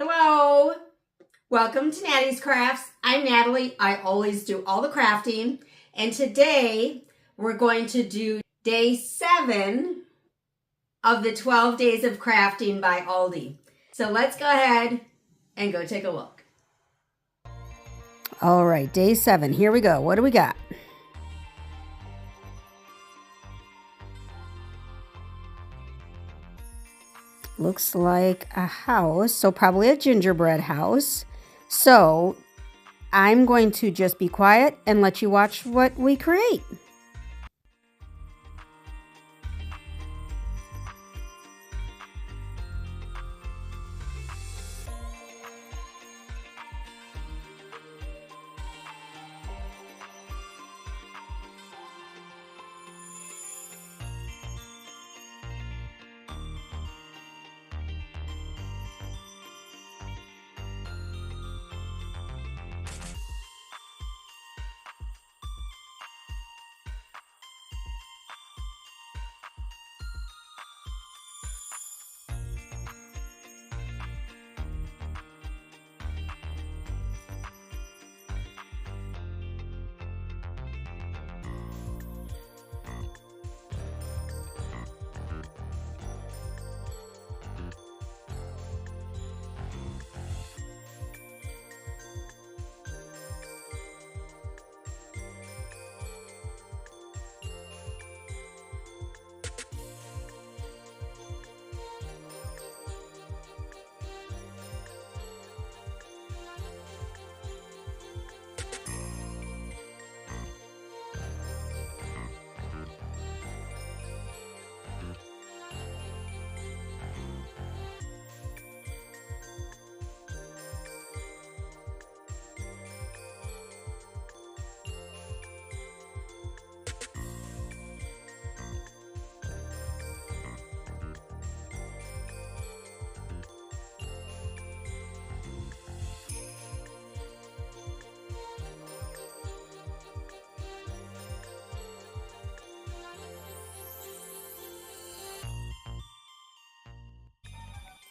Hello, welcome to Nattys Crafts. I'm Natalie. I always do all the crafting, and today we're going to do day 7 of the 12 days of crafting by Aldi. So let's go ahead and go take a look. All right, day 7. Here we go. What do we got? Looks like a house, so probably a gingerbread house. So I'm going to just be quiet and let you watch what we create.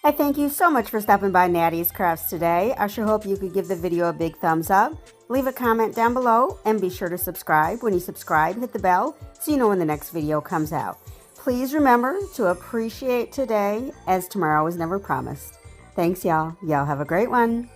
I thank you so much for stopping by Nattys Crafts today. I sure hope you could give the video a big thumbs up. Leave a comment down below and be sure to subscribe. When you subscribe, hit the bell so you know when the next video comes out. Please remember to appreciate today, as tomorrow is never promised. Thanks, y'all. Y'all have a great one.